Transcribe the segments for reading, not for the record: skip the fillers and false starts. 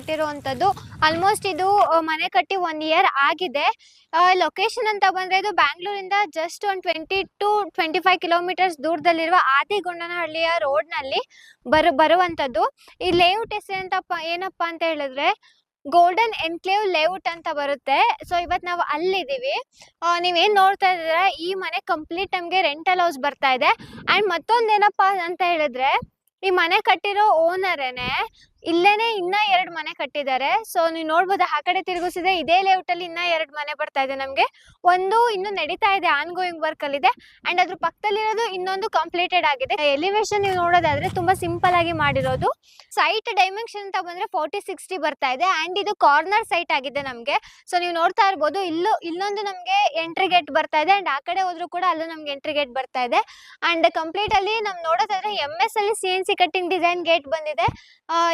ಕಟ್ಟಿರುವಂತದ್ದು. Almost ಇದು ಮನೆ ಕಟ್ಟಿ 1 ಇಯರ್ ಆಗಿದೆ. ಲೊಕೇಶನ್ ಅಂತ ಬಂದ್ರೆ ಇದು ಬ್ಯಾಂಗ್ಳೂರಿಂದ ಜಸ್ಟ್ ಒಂದು 20 to 25 ಕಿಲೋಮೀಟರ್ಸ್ ದೂರದಲ್ಲಿರುವ ಆದಿಗೊಂಡನಹಳ್ಳಿಯ ರೋಡ್ ನಲ್ಲಿ ಬರುವಂತದ್ದು. ಈ ಲೇಔಟ್ ಹೆಸರು ಏನಪ್ಪಾ ಅಂತ ಹೇಳಿದ್ರೆ ಗೋಲ್ಡನ್ ಎನ್ಕ್ಲೇವ್ ಲೇಔಟ್ ಅಂತ ಬರುತ್ತೆ. ಸೊ ಇವತ್ತು ನಾವು ಅಲ್ಲಿದ್ದೀವಿ. ನೀವೇನ್ ನೋಡ್ತಾ ಇದ್ದೀರಾ, ಈ ಮನೆ ಕಂಪ್ಲೀಟ್ ನಮ್ಗೆ ರೆಂಟಲ್ ಹೌಸ್ ಬರ್ತಾ ಇದೆ. ಅಂಡ್ ಮತ್ತೊಂದೇನಪ್ಪಾ ಅಂತ ಹೇಳಿದ್ರೆ ಈ ಮನೆ ಕಟ್ಟಿರೋ ಓನರೇನೆ ಇಲ್ಲೇನೆ ಇನ್ನ 2 ಮನೆ ಕಟ್ಟಿದ್ದಾರೆ. ಸೊ ನೀವು ನೋಡ್ಬೋದು, ಆ ಕಡೆ ತಿರುಗಿಸಿದ್ರೆ ಇದೇ ಲೇಔಟ್ ಅಲ್ಲಿ ಇನ್ನ 2 ಮನೆ ಬರ್ತಾ ಇದೆ ನಮ್ಗೆ. ಒಂದು ಇನ್ನು ನಡೀತಾ ಇದೆ, ಆನ್ ಗೋಯಿಂಗ್ ವರ್ಕ್ ಅಲ್ಲಿ ಇದೆ. ಅಂಡ್ ಅದ್ರ ಪಕ್ಕದಲ್ಲಿರೋದು ಇನ್ನೊಂದು ಕಂಪ್ಲೀಟೆಡ್ ಆಗಿದೆ. ಎಲಿವೇಶನ್ ನೀವು ನೋಡೋದಾದ್ರೆ ತುಂಬಾ ಸಿಂಪಲ್ ಆಗಿ ಮಾಡಿರೋದು. ಸೈಟ್ ಡೈಮೆನ್ಷನ್ ಅಂತ ಬಂದ್ರೆ 40-60 ಬರ್ತಾ ಇದೆ. ಅಂಡ್ ಇದು ಕಾರ್ನರ್ ಸೈಟ್ ಆಗಿದೆ ನಮ್ಗೆ. ಸೊ ನೀವು ನೋಡ್ತಾ ಇರ್ಬೋದು, ಇಲ್ಲೊಂದು ನಮ್ಗೆ ಎಂಟ್ರಿ ಗೇಟ್ ಬರ್ತಾ ಇದೆ. ಅಂಡ್ ಆ ಕಡೆ ಹೋದ್ರು ಕೂಡ ಅಲ್ಲೂ ನಮ್ಗೆ ಎಂಟ್ರಿ ಗೇಟ್ ಬರ್ತಾ ಇದೆ. ಅಂಡ್ ಕಂಪ್ಲೀಟ್ ಅಲ್ಲಿ ನಮ್ ನೋಡೋದಾದ್ರೆ MS ಅಲ್ಲಿ CNC ಕಟ್ಟಿಂಗ್ ಡಿಸೈನ್ ಗೇಟ್ ಬಂದಿದೆ.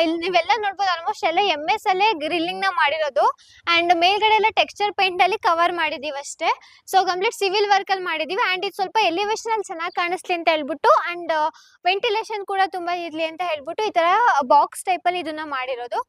ಇಲ್ಲಿ ನೀವೆಲ್ಲ ನೋಡ್ಬೋದು, ಆಲ್ಮೋಸ್ಟ್ ಎಲ್ಲ MS ಅಲ್ಲೇ ಗ್ರಿಲ್ಲಿಂಗ್ ನ ಮಾಡಿರೋದು. ಅಂಡ್ ಮೇಲ್ಗಡೆ ಎಲ್ಲ ಟೆಕ್ಸ್ಚರ್ ಪೇಂಟ್ ಅಲ್ಲಿ ಕವರ್ ಮಾಡಿದೀವಿ ಅಷ್ಟೇ. ಸೊ ಕಂಪ್ಲೀಟ್ ಸಿವಿಲ್ ವರ್ಕ್ ಅಲ್ಲಿ ಮಾಡಿದೀವಿ. ಅಂಡ್ ಇದು ಸ್ವಲ್ಪ ಎಲಿವೇಶನ್ ಅಲ್ಲಿ ಚೆನ್ನಾಗಿ ಕಾಣಿಸ್ಲಿ ಅಂತ ಹೇಳ್ಬಿಟ್ಟು ಅಂಡ್ ವೆಂಟಿಲೇಷನ್ ಕೂಡ ತುಂಬಾ ಇರ್ಲಿ ಅಂತ ಹೇಳ್ಬಿಟ್ಟು ಈ ತರ ಬಾಕ್ಸ್ ಟೈಪ್ ಅಲ್ಲಿ ಇದನ್ನ ಮಾಡಿರೋದು.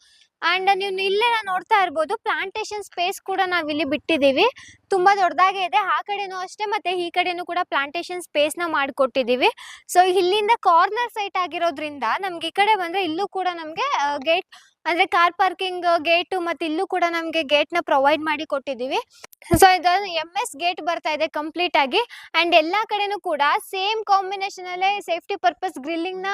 ಅಂಡ್ ನೀವು ಇಲ್ಲೇ ನೋಡ್ತಾ ಇರ್ಬೋದು, ಪ್ಲಾಂಟೇಶನ್ ಸ್ಪೇಸ್ ಕೂಡ ನಾವ್ ಇಲ್ಲಿ ಬಿಟ್ಟಿದೀವಿ. ತುಂಬಾ ದೊಡ್ಡದಾಗೆ ಇದೆ. ಆ ಕಡೆನೂ ಅಷ್ಟೇ, ಮತ್ತೆ ಈ ಕಡೆನೂ ಕೂಡ ಪ್ಲಾಂಟೇಶನ್ ಸ್ಪೇಸ್ ನ ಮಾಡಿಕೊಟ್ಟಿದೀವಿ. ಸೊ ಇಲ್ಲಿಂದ ಕಾರ್ನರ್ ಸೈಟ್ ಆಗಿರೋದ್ರಿಂದ ನಮ್ಗೆ ಈ ಕಡೆ ಬಂದ್ರೆ ಇಲ್ಲೂ ಕೂಡ ನಮ್ಗೆ ಗೇಟ್ ಅಂದ್ರೆ ಕಾರ್ ಪಾರ್ಕಿಂಗ್ ಗೇಟ್ ಮತ್ತೆ ಇಲ್ಲೂ ಕೂಡ ನಮ್ಗೆ ಗೇಟ್ ನ ಪ್ರೊವೈಡ್ ಮಾಡಿ ಕೊಟ್ಟಿದೀವಿ. ಸೊ ಇದು MS ಗೇಟ್ ಬರ್ತಾ ಇದೆ ಕಂಪ್ಲೀಟ್ ಆಗಿ. ಅಂಡ್ ಎಲ್ಲಾ ಕಡೆನೂ ಕೂಡ ಸೇಮ್ ಕಾಂಬಿನೇಷನ್ ಅಲ್ಲೇ ಸೇಫ್ಟಿ ಪರ್ಪಸ್ ಗ್ರಿಲ್ಲಿಂಗ್ ನ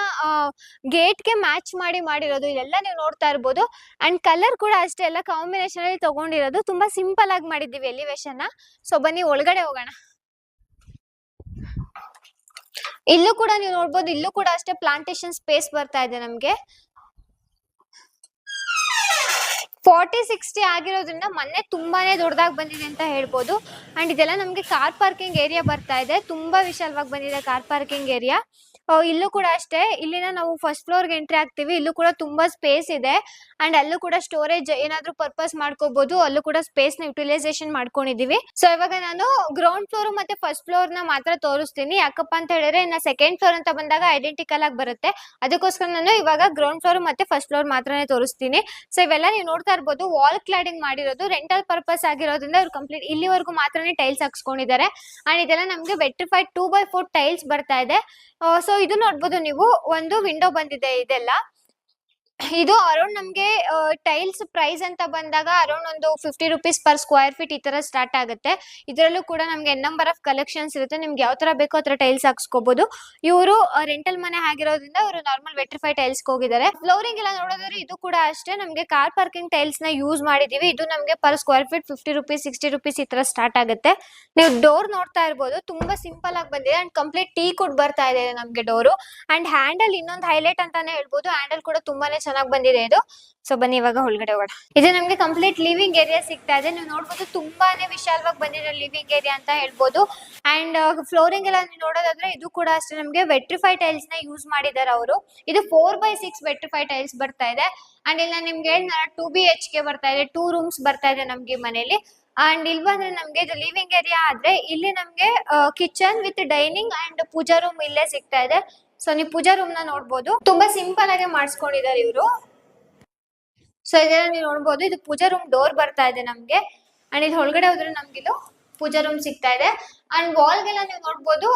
ಗೇಟ್ ಗೆ ಮ್ಯಾಚ್ ಮಾಡಿರೋದು. ಇದೆಲ್ಲ ನೀವು ನೋಡ್ತಾ ಇರ್ಬೋದು. ಅಂಡ್ ಕಲರ್ ಕೂಡ ಅಷ್ಟೇ, ಎಲ್ಲ ಕಾಂಬಿನೇಷನ್ ಅಲ್ಲಿ ತಗೊಂಡಿರೋದು. ತುಂಬಾ ಸಿಂಪಲ್ ಆಗಿ ಮಾಡಿದೀವಿ ಎಲಿವೇಶನ್ ನ. ಸೊ ಬನ್ನಿ ಒಳಗಡೆ ಹೋಗೋಣ. ಇಲ್ಲೂ ಕೂಡ ನೀವು ನೋಡ್ಬೋದು, ಇಲ್ಲೂ ಕೂಡ ಅಷ್ಟೇ ಪ್ಲಾಂಟೇಶನ್ ಸ್ಪೇಸ್ ಬರ್ತಾ ಇದೆ ನಮ್ಗೆ. 40-60 ಆಗಿರೋದ್ರಿಂದ ಮನೆ ತುಂಬಾನೇ ದೊಡ್ಡದಾಗಿ ಬಂದಿದೆ ಅಂತ ಹೇಳ್ಬೋದು. ಅಂಡ್ ಇದೆಲ್ಲ ನಮ್ಗೆ ಕಾರ್ ಪಾರ್ಕಿಂಗ್ ಏರಿಯಾ ಬರ್ತಾ ಇದೆ. ತುಂಬಾ ವಿಶಾಲವಾಗಿ ಬಂದಿದೆ ಕಾರ್ ಪಾರ್ಕಿಂಗ್ ಏರಿಯಾ. ಇಲ್ಲೂ ಕೂಡ ಅಷ್ಟೇ, ಇಲ್ಲಿನ ನಾವು ಫಸ್ಟ್ ಫ್ಲೋರ್ ಗೆ ಎಂಟ್ರಿ ಆಗ್ತೀವಿ. ಇಲ್ಲೂ ಕೂಡ ತುಂಬಾ ಸ್ಪೇಸ್ ಇದೆ. ಅಂಡ್ ಅಲ್ಲೂ ಕೂಡ ಸ್ಟೋರೇಜ್ ಏನಾದ್ರೂ ಪರ್ಪಸ್ ಮಾಡ್ಕೋಬಹುದು. ಅಲ್ಲೂ ಕೂಡ ಸ್ಪೇಸ್ ನ ಯುಟಿಲೈಸೇಷನ್ ಮಾಡ್ಕೊಂಡಿದೀವಿ. ಸೊ ಇವಾಗ ನಾನು ಗ್ರೌಂಡ್ ಫ್ಲೋರ್ ಮತ್ತೆ ಫಸ್ಟ್ ಫ್ಲೋರ್ ನ ಮಾತ್ರ ತೋರಿಸ್ತೀನಿ. ಯಾಕಪ್ಪ ಅಂತ ಹೇಳಿದ್ರೆ ಇನ್ನ ಸೆಕೆಂಡ್ ಫ್ಲೋರ್ ಅಂತ ಬಂದಾಗ ಐಡೆಂಟಿಕಲ್ ಆಗಿ ಬರುತ್ತೆ. ಅದಕ್ಕೋಸ್ಕರ ನಾನು ಇವಾಗ ಗ್ರೌಂಡ್ ಫ್ಲೋರ್ ಮತ್ತೆ ಫಸ್ಟ್ ಫ್ಲೋರ್ ಮಾತ್ರನೇ ತೋರಿಸ್ತೀನಿ. ಸೊ ಇವೆಲ್ಲ ನೀವು ನೋಡ್ತಾ ಇರ್ಬೋದು, ವಾಲ್ ಕ್ಲಾಡಿಂಗ್ ಮಾಡಿರೋದು. ರೆಂಟಲ್ ಪರ್ಪಸ್ ಆಗಿರೋದ್ರಿಂದ ಅವ್ರು ಕಂಪ್ಲೀಟ್ ಇಲ್ಲಿವರೆಗೂ ಮಾತ್ರನೇ ಟೈಲ್ಸ್ ಹಾಕ್ಸ್ಕೊಂಡಿದ್ದಾರೆ. ಅಂಡ್ ಇದೆಲ್ಲ ನಮ್ಗೆ ವೆಟ್ರಿಫೈಡ್ 2x4 ಟೈಲ್ಸ್ ಬರ್ತಾ ಇದೆ. ಸೊ ಇದು ನೋಡ್ಬೋದು ನೀವು, ಒಂದು ವಿಂಡೋ ಬಂದಿದೆ. ಇದೆಲ್ಲ ಇದು ಅರೌಂಡ್ ನಮ್ಗೆ ಟೈಲ್ಸ್ ಪ್ರೈಸ್ ಅಂತ ಬಂದಾಗ ಅರೌಂಡ್ ಒಂದು 50 rupees per square feet ಈ ತರ ಸ್ಟಾರ್ಟ್ ಆಗುತ್ತೆ. ಇದರಲ್ಲೂ ಕೂಡ ನಮ್ಗೆ ನಂಬರ್ ಆಫ್ ಕಲೆಕ್ಷನ್ಸ್ ಇರುತ್ತೆ. ನಿಮ್ಗೆ ಯಾವ ತರ ಬೇಕೋ ಆ ತರ ಟೈಲ್ಸ್ ಹಾಕ್ಸ್ಕೋಬಹುದು. ಇವರು ರೆಂಟಲ್ ಮನೆ ಆಗಿರೋದ್ರಿಂದ ಅವರು ನಾರ್ಮಲ್ ವೆಟ್ರಿಫೈ ಟೈಲ್ಸ್ ಹೋಗಿದ್ದಾರೆ. ಫ್ಲೋರಿಂಗ್ ಎಲ್ಲ ನೋಡೋದ್ರೆ ಇದು ಕೂಡ ಅಷ್ಟೇ, ನಮ್ಗೆ ಕಾರ್ ಪಾರ್ಕಿಂಗ್ ಟೈಲ್ಸ್ ನ ಯೂಸ್ ಮಾಡಿದೀವಿ. ಇದು ನಮ್ಗೆ per square feet 50 rupees 60 rupees ಈ ತರ ಸ್ಟಾರ್ಟ್ ಆಗುತ್ತೆ. ನೀವು ಡೋರ್ ನೋಡ್ತಾ ಇರ್ಬೋದು, ತುಂಬಾ ಸಿಂಪಲ್ ಆಗಿ ಬಂದಿದೆ. ಅಂಡ್ ಕಂಪ್ಲೀಟ್ ಟೀ ಕುಡ್ ಬರ್ತಾ ಇದೆ ನಮ್ಗೆ ಡೋರು. ಅಂಡ್ ಹ್ಯಾಂಡಲ್ ಇನ್ನೊಂದು ಹೈಲೈಟ್ ಅಂತಾನೆ ಹೇಳ್ಬೋದು. ಹ್ಯಾಂಡಲ್ ಕೂಡ ತುಂಬಾನೇ ಚೆನ್ನಾಗಿ ಬಂದಿದೆ ಇದು. ಸೊ ಬನ್ನಿ ಇವಾಗ ಒಳಗಡೆ ಹೋಗೋಣ. ಇದು ನಮ್ಗೆ ಕಂಪ್ಲೀಟ್ ಲಿವಿಂಗ್ ಏರಿಯಾ ಸಿಗ್ತಾ ಇದೆ. ನೀವು ನೋಡ್ಬೋದು, ತುಂಬಾನೇ ವಿಶಾಲವಾಗಿ ಬಂದಿದೆ ಲಿವಿಂಗ್ ಏರಿಯಾ ಅಂತ ಹೇಳ್ಬೋದು. ಅಂಡ್ ಫ್ಲೋರಿಂಗ್ ಎಲ್ಲ ನೋಡೋದಾದ್ರೆ ಇದು ಕೂಡ ಅಷ್ಟೇ, ನಮ್ಗೆ ವೆಟ್ರಿಫೈ ಟೈಲ್ಸ್ ನ ಯೂಸ್ ಮಾಡಿದ್ದಾರೆ ಅವರು. ಇದು 4x6 ವೆಟ್ರಿಫೈ ಟೈಲ್ಸ್ ಬರ್ತಾ ಇದೆ. ಅಂಡ್ ಇಲ್ಲ ನಿಮ್ಗೆ 2 BHK ಬರ್ತಾ ಇದೆ. 2 rooms ಬರ್ತಾ ಇದೆ ನಮ್ಗೆ ಮನೇಲಿ. ಅಂಡ್ ಇಲ್ಲಿ ಬಂದ್ರೆ ನಮ್ಗೆ ಇದು ಲಿವಿಂಗ್ ಏರಿಯಾ ಆದ್ರೆ ಇಲ್ಲಿ ನಮ್ಗೆ kitchen with dining and puja room ಇಲ್ಲೇ ಸಿಗ್ತಾ ಇದೆ. ಸೊ ನೀವು ಪೂಜಾ ರೂಮ್ ನ ನೋಡ್ಬೋದು, ತುಂಬಾ ಸಿಂಪಲ್ ಆಗಿ ಮಾಡಿಸ್ಕೊಂಡಿದ್ದಾರೆ ಇವರು. ಸೊ ಇದೆಲ್ಲ ನೀವು ನೋಡ್ಬೋದು, ಇದು ಪೂಜಾ ರೂಮ್ ಡೋರ್ ಬರ್ತಾ ಇದೆ ನಮ್ಗೆ. ಅಂಡ್ ಇಲ್ಲಿ ಒಳಗಡೆ ಹೋದ್ರೆ ನಮ್ಗೆ ಇದು ಪೂಜಾ ರೂಮ್ ಸಿಗ್ತಾ ಇದೆ. ಅಂಡ್ ವಾಲ್ಗೆಲ್ಲ ನೀವು ನೋಡ್ಬೋದು,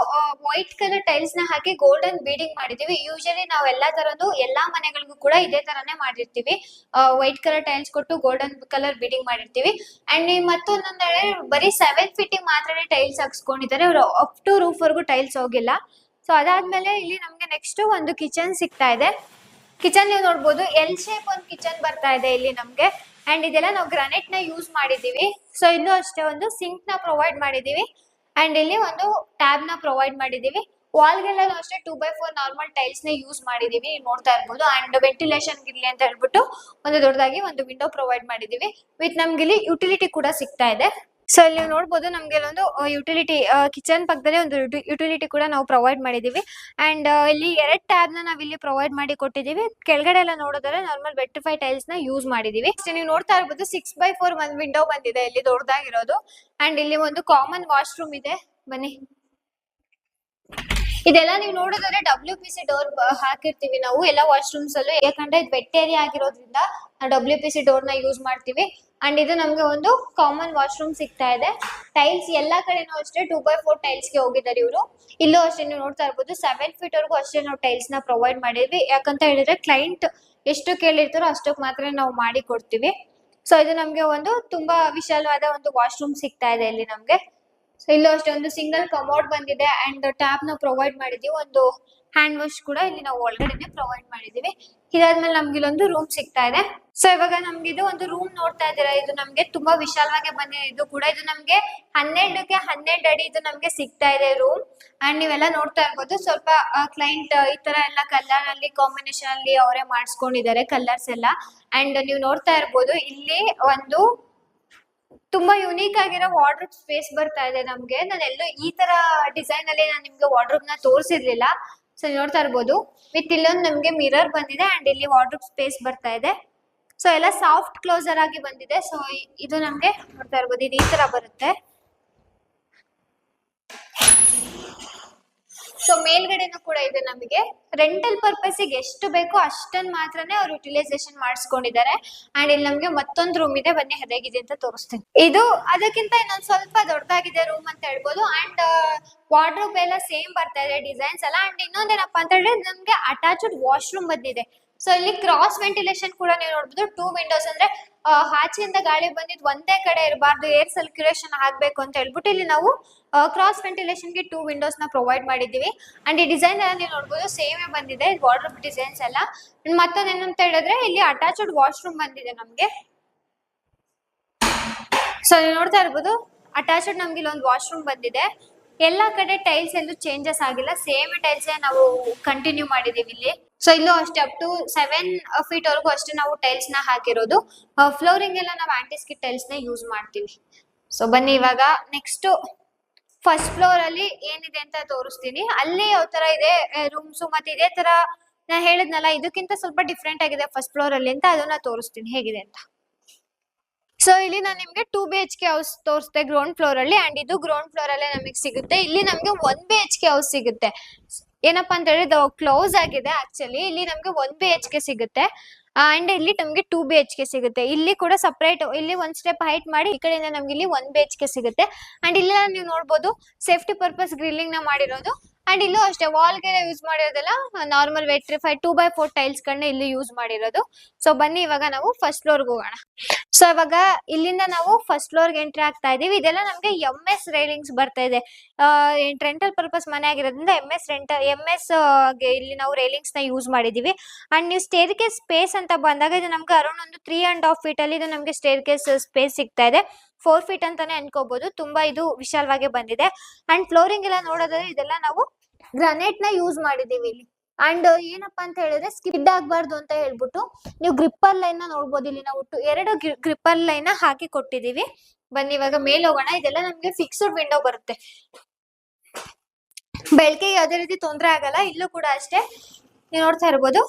ವೈಟ್ ಕಲರ್ ಟೈಲ್ಸ್ ನ ಹಾಕಿ ಗೋಲ್ಡನ್ ಬೀಡಿಂಗ್ ಮಾಡಿದೀವಿ. ಯೂಶಲಿ ನಾವ್ ಎಲ್ಲಾ ತರದ್ದು ಎಲ್ಲಾ ಮನೆಗಳಿಗೂ ಕೂಡ ಇದೇ ತರಾನೇ ಮಾಡಿರ್ತೀವಿ. ವೈಟ್ ಕಲರ್ ಟೈಲ್ಸ್ ಕೊಟ್ಟು ಗೋಲ್ಡನ್ ಕಲರ್ ಬೀಡಿಂಗ್ ಮಾಡಿರ್ತೀವಿ. ಅಂಡ್ ಮತ್ತೊಂದೊಂದ್ರೆ ಬರೀ 7 feet ಮಾತ್ರನೇ ಟೈಲ್ಸ್ ಹಾಕ್ಸ್ಕೊಂಡಿದ್ದಾರೆ ಅವರು. ಅಪ್ ಟು ರೂಫ್ ವರ್ಗೂ ಟೈಲ್ಸ್ ಹೋಗಿಲ್ಲ. ಸೊ ಅದಾದ್ಮೇಲೆ ಇಲ್ಲಿ ನಮ್ಗೆ ನೆಕ್ಸ್ಟ್ ಒಂದು ಕಿಚನ್ ಸಿಗ್ತಾ ಇದೆ. ಕಿಚನ್ ನೀವು ನೋಡ್ಬೋದು, L ಶೇಪ್ ಒಂದು ಕಿಚನ್ ಬರ್ತಾ ಇದೆ ಇಲ್ಲಿ ನಮ್ಗೆ. ಅಂಡ್ ಇದೆಲ್ಲ ನಾವು ಗ್ರಾನೈಟ್ ನ ಯೂಸ್ ಮಾಡಿದೀವಿ. ಸೊ ಇಲ್ಲೂ ಅಷ್ಟೇ ಒಂದು ಸಿಂಕ್ ನ ಪ್ರೊವೈಡ್ ಮಾಡಿದೀವಿ. ಅಂಡ್ ಇಲ್ಲಿ ಒಂದು ಟ್ಯಾಬ್ ನ ಪ್ರೊವೈಡ್ ಮಾಡಿದೀವಿ. ವಾಲ್ಗೆಲ್ಲ ಅಷ್ಟೇ 2x4 ನಾರ್ಮಲ್ ಟೈಲ್ಸ್ ನ ಯೂಸ್ ಮಾಡಿದೀವಿ, ನೋಡ್ತಾ ಇರ್ಬೋದು. ಅಂಡ್ ವೆಂಟಿಲೇಷನ್ ಇರ್ಲಿ ಅಂತ ಹೇಳ್ಬಿಟ್ಟು ಒಂದು ದೊಡ್ಡದಾಗಿ ಒಂದು ವಿಂಡೋ ಪ್ರೊವೈಡ್ ಮಾಡಿದೀವಿ. ವಿತ್ ನಮ್ಗೆ ಇಲ್ಲಿ ಯುಟಿಲಿಟಿ ಕೂಡ ಸಿಗ್ತಾ ಇದೆ. ಸೊ ಇಲ್ಲಿ ನೋಡ್ಬೋದು, ನಮ್ಗೆ ಒಂದು ಯುಟಿಲಿಟಿ ಕಿಚನ್ ಪಕ್ಕದಲ್ಲಿ ಒಂದು ಯುಟಿಲಿಟಿ ಕೂಡ ನಾವು ಪ್ರೊವೈಡ್ ಮಾಡಿದೀವಿ. ಅಂಡ್ ಇಲ್ಲಿ 2 ಟ್ಯಾಬ್ ನ ನಾವ್ ಇಲ್ಲಿ ಪ್ರೊವೈಡ್ ಮಾಡಿ ಕೊಟ್ಟಿದೀವಿ. ಕೆಳಗಡೆ ಎಲ್ಲ ನೋಡೋದಾದ್ರೆ ನಾರ್ಮಲ್ ವೆಟ್ರಿಫೈ ಟೈಲ್ಸ್ ನ ಯೂಸ್ ಮಾಡಿದೀವಿ. ನೀವು ನೋಡ್ತಾ ಇರ್ಬೋದು, 6x4 ಒಂದು ವಿಂಡೋ ಬಂದಿದೆ ಇಲ್ಲಿ ದೊಡ್ಡದಾಗಿರೋದು. ಅಂಡ್ ಇಲ್ಲಿ ಒಂದು ಕಾಮನ್ ವಾಶ್ರೂಮ್ ಇದೆ. ಬನ್ನಿ, ಇದೆಲ್ಲ ನೀವು ನೋಡೋದಾದ್ರೆ WPC ಡೋರ್ ಹಾಕಿರ್ತೀವಿ ನಾವು ಎಲ್ಲ ವಾಶ್ರೂಮ್ಸ್ ಅಲ್ಲೂ, ಯಾಕಂದ್ರೆ ಇದು ವೆಟ್ ಏರಿಯಾ ಆಗಿರೋದ್ರಿಂದ WPC ಡೋರ್ ನ ಯೂಸ್ ಮಾಡ್ತೀವಿ. ಅಂಡ್ ಇದು ನಮ್ಗೆ ಒಂದು ಕಾಮನ್ ವಾಶ್ರೂಮ್ ಸಿಗ್ತಾ ಇದೆ. ಟೈಲ್ಸ್ ಎಲ್ಲಾ ಕಡೆನೂ ಅಷ್ಟೇ 2x4 ಟೈಲ್ಸ್ ಗೆ ಹೋಗಿದ್ದಾರೆ ಇವರು. ಇಲ್ಲೂ ಅಷ್ಟೇ ನೀವು ನೋಡ್ತಾ ಇರ್ಬೋದು 7 ಫೀಟ್ ವರೆಗೂ ಅಷ್ಟೇ ನಾವು ಟೈಲ್ಸ್ ನ ಪ್ರೊವೈಡ್ ಮಾಡಿದ್ವಿ. ಯಾಕಂತ ಹೇಳಿದ್ರೆ ಕ್ಲೈಂಟ್ ಎಷ್ಟು ಕೇಳಿರ್ತಾರೋ ಅಷ್ಟಕ್ಕೆ ಮಾತ್ರ ನಾವು ಮಾಡಿ ಕೊಡ್ತೀವಿ. ಸೊ ಇದು ನಮ್ಗೆ ಒಂದು ತುಂಬಾ ವಿಶಾಲವಾದ ಒಂದು ವಾಶ್ರೂಮ್ ಸಿಗ್ತಾ ಇದೆ ಇಲ್ಲಿ ನಮ್ಗೆ. ಸೊ ಇಲ್ಲೂ ಅಷ್ಟೇ ಒಂದು ಸಿಂಗಲ್ ಕಮೋಡ್ ಬಂದಿದೆ ಅಂಡ್ ಟ್ಯಾಪ್ ನ ಪ್ರೊವೈಡ್ ಮಾಡಿದೀವಿ. ಒಂದು ಹ್ಯಾಂಡ್ ವಾಶ್ ಕೂಡ ಇಲ್ಲಿ ನಾವು ಒಳಗಡೆನೆ ಪ್ರೊವೈಡ್ ಮಾಡಿದೀವಿ. ಇದಾದ್ಮೇಲೆ ನಮ್ಗೆ ಇಲ್ಲೊಂದು ರೂಮ್ ಸಿಗ್ತಾ ಇದೆ. ಸೊ ಇವಾಗ ನಮ್ಗೆ ಇದು ಒಂದು ರೂಮ್ ನೋಡ್ತಾ ಇದ್ದೀರಾ, ಇದು ನಮ್ಗೆ ತುಂಬಾ ವಿಶಾಲವಾಗಿ ಬಂದಿದೆ. ಇದು ಕೂಡ ಇದು ನಮ್ಗೆ 12ಕ್ಕೆ 12 ಅಡಿ ಇದು ನಮ್ಗೆ ಸಿಗ್ತಾ ಇದೆ ರೂಮ್. ಅಂಡ್ ನೀವೆಲ್ಲ ನೋಡ್ತಾ ಇರ್ಬೋದು ಸ್ವಲ್ಪ ಕ್ಲೈಂಟ್ ಈ ತರ ಎಲ್ಲ ಕಲರ್ ಅಲ್ಲಿ ಕಾಂಬಿನೇಷನ್ ಅಲ್ಲಿ ಅವರೇ ಮಾಡಿಸ್ಕೊಂಡಿದ್ದಾರೆ ಕಲರ್ಸ್ ಎಲ್ಲ. ಅಂಡ್ ನೀವು ನೋಡ್ತಾ ಇರ್ಬೋದು ಇಲ್ಲಿ ಒಂದು ತುಂಬಾ ಯುನೀಕ್ ಆಗಿರೋ ವಾರ್ಡ್ರೋಬ್ ಸ್ಪೇಸ್ ಬರ್ತಾ ಇದೆ ನಮ್ಗೆ. ನಾನು ಎಲ್ಲೋ ಈ ತರ ಡಿಸೈನ್ ಅಲ್ಲಿ ನಾನು ನಿಮ್ಗೆ ವಾರ್ಡ್ರೋಬ್ ನ ತೋರಿಸಿರ್ಲಿಲ್ಲ. ಸೊ ನೋಡ್ತಾ ಇರ್ಬೋದು ವಿತ್ ಇಲ್ಲೊಂದು ನಮ್ಗೆ ಮಿರರ್ ಬಂದಿದೆ ಅಂಡ್ ಇಲ್ಲಿ ವಾರ್ಡ್ರೋಬ್ ಸ್ಪೇಸ್ ಬರ್ತಾ ಇದೆ. ಸೊ ಎಲ್ಲ ಸಾಫ್ಟ್ ಕ್ಲೋಸರ್ ಆಗಿ ಬಂದಿದೆ. ಸೊ ಇದು ನಮ್ಗೆ ನೋಡ್ತಾ ಇರ್ಬೋದು ಇದು ಈ ತರ ಬರುತ್ತೆ. ಸೊ ಮೇಲ್ಗಡೆನೂ ಕೂಡ ಇದೆ ನಮಗೆ. ರೆಂಟಲ್ ಪರ್ಪಸ್ ಗೆ ಎಷ್ಟು ಬೇಕೋ ಅಷ್ಟನ್ನ ಮಾತ್ರನೇ ಅವ್ರು ಯುಟಿಲೈಸೇಷನ್ ಮಾಡಿಸ್ಕೊಂಡಿದ್ದಾರೆ. ಅಂಡ್ ಇಲ್ಲಿ ನಮ್ಗೆ ಮತ್ತೊಂದು ರೂಮ್ ಇದೆ, ಬನ್ನಿ ಹೇಗಿದೆ ಅಂತ ತೋರಿಸ್ತೀನಿ. ಇದು ಅದಕ್ಕಿಂತ ಇನ್ನೊಂದ್ ಸ್ವಲ್ಪ ದೊಡ್ಡದಾಗಿದೆ ರೂಮ್ ಅಂತ ಹೇಳ್ಬೋದು. ಅಂಡ್ ವಾರ್ಡ್ರೋಬ್ ಎಲ್ಲ ಸೇಮ್ ಬರ್ತಾ ಇದೆ ಡಿಸೈನ್ಸ್ ಎಲ್ಲ. ಅಂಡ್ ಇನ್ನೊಂದೇನಪ್ಪಾ ಅಂತ ಹೇಳಿದ್ರೆ ನಮ್ಗೆ ಅಟ್ಯಾಚ್ಡ್ ವಾಶ್ರೂಮ್ ಬಂದಿದೆ. ಸೊ ಇಲ್ಲಿ ಕ್ರಾಸ್ ವೆಂಟಿಲೇಷನ್ ಕೂಡ ನೀವು ನೋಡ್ಬೋದು. 2 ವಿಂಡೋಸ್ ಅಂದ್ರೆ ಆಚೆಯಿಂದ ಗಾಳಿ ಬಂದಿದ್ದು ಒಂದೇ ಕಡೆ ಇರಬಾರ್ದು, ಏರ್ ಸರ್ಕ್ಯುಲೇಷನ್ ಆಗ್ಬೇಕು ಅಂತ ಹೇಳ್ಬಿಟ್ಟು ಇಲ್ಲಿ ನಾವು ಕ್ರಾಸ್ ವೆಂಟಿಲೇಷನ್ ಗೆ 2 ವಿಂಡೋಸ್ ನ ಪ್ರೊವೈಡ್ ಮಾಡಿದೀವಿ. ಅಂಡ್ ಈ ಡಿಸೈನ್ ಎಲ್ಲ ನೀವು ನೋಡ್ಬೋದು ಸೇಮ್ ಬಂದಿದೆ ವಾರ್ಡ್ರೋಬ್ ಡಿಸೈನ್ಸ್ ಎಲ್ಲ. ಮತ್ತೊಂದು ಏನಂತ ಹೇಳಿದ್ರೆ ಇಲ್ಲಿ ಅಟ್ಯಾಚ್ಡ್ ವಾಶ್ರೂಮ್ ಬಂದಿದೆ ನಮ್ಗೆ. ಸೊ ನೀವು ನೋಡ್ತಾ ಇರ್ಬೋದು ಅಟ್ಯಾಚ್ಡ್ ನಮ್ಗೆ ಇಲ್ಲೊಂದು ವಾಶ್ರೂಮ್ ಬಂದಿದೆ. ಎಲ್ಲಾ ಕಡೆ ಟೈಲ್ಸ್ ಎಲ್ಲೂ ಚೇಂಜಸ್ ಆಗಿಲ್ಲ, ಸೇಮ್ ಟೈಲ್ಸ್ ನಾವು ಕಂಟಿನ್ಯೂ ಮಾಡಿದೀವಿ ಇಲ್ಲಿ. ಸೊ ಇಲ್ಲೂ ಅಷ್ಟೇ ಅಪ್ ಟು 7 ಫೀಟ್ ವರೆಗೂ ಅಷ್ಟೇ ನಾವು ಟೈಲ್ಸ್ ನ ಹಾಕಿರೋದು. ಫ್ಲೋರಿಂಗ್ ಎಲ್ಲ ನಾವು ಆಂಟಿಸ್ಕಿಟ್ ಟೈಲ್ಸ್ ನ ಯೂಸ್ ಮಾಡ್ತೀವಿ. ಸೊ ಬನ್ನಿ ಇವಾಗ ನೆಕ್ಸ್ಟ್ ಫಸ್ಟ್ ಫ್ಲೋರ್ ಅಲ್ಲಿ ಏನಿದೆ ಅಂತ ತೋರಿಸ್ತೀನಿ. ಅಲ್ಲಿ ಯಾವ ತರ ಇದೆ ರೂಮ್ಸ್, ಮತ್ತೆ ಇದೇ ತರ ನಾ ಹೇಳಿದ್ನಲ್ಲ ಇದಕ್ಕಿಂತ ಸ್ವಲ್ಪ ಡಿಫ್ರೆಂಟ್ ಆಗಿದೆ ಫಸ್ಟ್ ಫ್ಲೋರ್ ಅಲ್ಲಿ ಅಂತ, ಅದನ್ನ ತೋರಿಸ್ತೀನಿ ಹೇಗಿದೆ ಅಂತ. ಸೊ ಇಲ್ಲಿ ನಾನು ನಿಮ್ಗೆ 2 BHK ಹೌಸ್ ತೋರಿಸ್ತೆ ಗ್ರೌಂಡ್ ಫ್ಲೋರ್ ಅಲ್ಲಿ. ಅಂಡ್ ಇದು ಗ್ರೌಂಡ್ ಫ್ಲೋರ್ ಅಲ್ಲೇ ನಮಗೆ ಸಿಗುತ್ತೆ. ಇಲ್ಲಿ ನಮ್ಗೆ 1 BHK ಹೌಸ್ ಸಿಗುತ್ತೆ. ಏನಪ್ಪಾ ಅಂತ ಹೇಳಿದ್ರೆ ಕ್ಲೋಸ್ ಆಗಿದೆ ಆಕ್ಚುಲಿ. ಇಲ್ಲಿ ನಮ್ಗೆ 1 BHK ಸಿಗುತ್ತೆ. ಅಂಡ್ ಇಲ್ಲಿ ನಮ್ಗೆ 2 BHK ಸಿಗುತ್ತೆ. ಇಲ್ಲಿ ಕೂಡ ಸಪರೇಟ್, ಇಲ್ಲಿ ಒಂದ್ ಸ್ಟೆಪ್ ಹೈಟ್ ಮಾಡಿ ಈ ಕಡೆಯಿಂದ ನಮ್ಗೆ ಇಲ್ಲಿ 1 BHK ಸಿಗುತ್ತೆ. ಅಂಡ್ ಇಲ್ಲಿ ನೀವು ನೋಡ್ಬೋದು ಸೇಫ್ಟಿ ಪರ್ಪಸ್ ಗ್ರಿಲ್ಲಿಂಗ್ ನ ಮಾಡಿರೋದು. ಅಂಡ್ ಇಲ್ಲೂ ಅಷ್ಟೇ ವಾಲ್ ಗೆ ಯೂಸ್ ಮಾಡಿರೋದೆಲ್ಲ ನಾರ್ಮಲ್ ವೆಟ್ರಿಫೈಡ್ 2x4 ಟೈಲ್ಸ್ ಗಳನ್ನ ಇಲ್ಲಿ ಯೂಸ್ ಮಾಡಿರೋದು. ಸೊ ಬನ್ನಿ ಇವಾಗ ನಾವು ಫಸ್ಟ್ ಫ್ಲೋರ್ ಹೋಗೋಣ. ಸೊ ಇವಾಗ ಇಲ್ಲಿಂದ ನಾವು ಫಸ್ಟ್ ಫ್ಲೋರ್ ಗೆ ಎಂಟ್ರಿ ಆಗ್ತಾ ಇದೀವಿ. ಇದೆಲ್ಲ ನಮ್ಗೆ MS ರೈಲಿಂಗ್ಸ್ ಬರ್ತಾ ಇದೆ. ರೆಂಟಲ್ ಪರ್ಪಸ್ ಮನೆ ಆಗಿರೋದ್ರಿಂದ MS ಗೆ ಇಲ್ಲಿ ನಾವು ರೈಲಿಂಗ್ಸ್ ನ ಯೂಸ್ ಮಾಡಿದೀವಿ. ಅಂಡ್ ನೀವು ಸ್ಟೇರ್ ಕೇಸ್ ಸ್ಪೇಸ್ ಅಂತ ಬಂದಾಗ ಇದು ನಮ್ಗೆ ಅರೌಂಡ್ ಒಂದು 3.5 ಫೀಟ್ ಅಲ್ಲಿ ಇದು ನಮ್ಗೆ ಸ್ಟೇರ್ ಕೇಸ್ ಸ್ಪೇಸ್ ಸಿಗ್ತಾ ಇದೆ. 4 ಫೀಟ್ ಅಂತಾನೆ ಅನ್ಕೋಬಹುದು. ತುಂಬಾ ಇದು ವಿಶಾಲವಾಗಿ ಬಂದಿದೆ. ಅಂಡ್ ಫ್ಲೋರಿಂಗ್ ಎಲ್ಲ ನೋಡೋದಾದ್ರೆ ಇದೆಲ್ಲ ನಾವು ಗ್ರಾನೈಟ್ ನ ಯೂಸ್ ಮಾಡಿದೀವಿ ಇಲ್ಲಿ. ಅಂಡ್ ಏನಪ್ಪಾ ಅಂತ ಹೇಳಿದ್ರೆ ಸ್ಕಿಡ್ ಆಗ್ಬಾರ್ದು ಅಂತ ಹೇಳ್ಬಿಟ್ಟು ನೀವು ಗ್ರಿಪ್ಪರ್ ಲೈನ್ ನ ನೋಡ್ಬೋದು. ಇಲ್ಲಿ ನಾವು 2 ಗ್ರಿಪ್ಪರ್ ಲೈನ್ ಹಾಕಿ ಕೊಟ್ಟಿದೀವಿ. ಬನ್ನಿ ಇವಾಗ ಮೇಲ್ ಹೋಗೋಣ. ಇದೆಲ್ಲ ನಮ್ಗೆ ಫಿಕ್ಸ್ಡ್ ವಿಂಡೋ ಬರುತ್ತೆ, ಬೆಳಕಿಗೆ ಯಾವುದೇ ರೀತಿ ತೊಂದರೆ ಆಗಲ್ಲ. ಇಲ್ಲೂ ಕೂಡ ಅಷ್ಟೇ ನೀವು ನೋಡ್ತಾ ಇರ್ಬೋದು.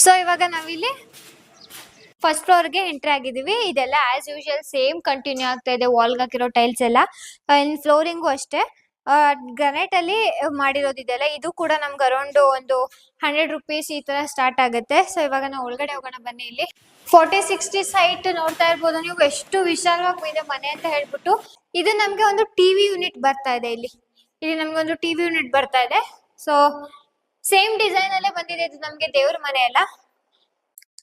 ಸೊ ಇವಾಗ ನಾವಿಲ್ಲಿ ಫಸ್ಟ್ ಫ್ಲೋರ್ ಗೆ ಎಂಟ್ರಿ ಆಗಿದೀವಿ. ಇದೆಲ್ಲ ಆಸ್ ಯೂಶುವಲ್ ಸೇಮ್ ಕಂಟಿನ್ಯೂ ಆಗ್ತಾ ಇದೆ. ವಾಲ್ ಹಾಕಿರೋ ಟೈಲ್ಸ್ ಎಲ್ಲ. ಫ್ಲೋರಿಂಗು ಅಷ್ಟೇ ಗ್ರಾನೈಟ್ ಅಲ್ಲಿ ಮಾಡಿರೋದು ಇದೆಲ್ಲ. ಇದು ಕೂಡ ನಮ್ಗೆ ಅರೌಂಡ್ ಒಂದು 100 ರೂಪೀಸ್ ಈ ತರ ಸ್ಟಾರ್ಟ್ ಆಗುತ್ತೆ. ಸೊ ಇವಾಗ ನಾವು ಒಳಗಡೆ ಹೋಗೋಣ ಬನ್ನಿ. ಇಲ್ಲಿ 40-60 ಸೈಟ್ ನೋಡ್ತಾ ಇರ್ಬೋದು ನೀವು, ಎಷ್ಟು ವಿಶಾಲವಾಗಿ ಇದೆ ಮನೆ ಅಂತ ಹೇಳ್ಬಿಟ್ಟು. ಇದು ನಮ್ಗೆ ಒಂದು ಟಿವಿ ಯೂನಿಟ್ ಬರ್ತಾ ಇದೆ. ಇಲ್ಲಿ ನಮ್ಗೆ ಒಂದು ಟಿವಿ ಯೂನಿಟ್ ಬರ್ತಾ ಇದೆ. ಸೊ ಸೇಮ್ ಡಿಸೈನ್ ಅಲ್ಲೇ ಬಂದಿದೆ. ಇದು ನಮ್ಗೆ ದೇವ್ರ ಮನೆ ಎಲ್ಲ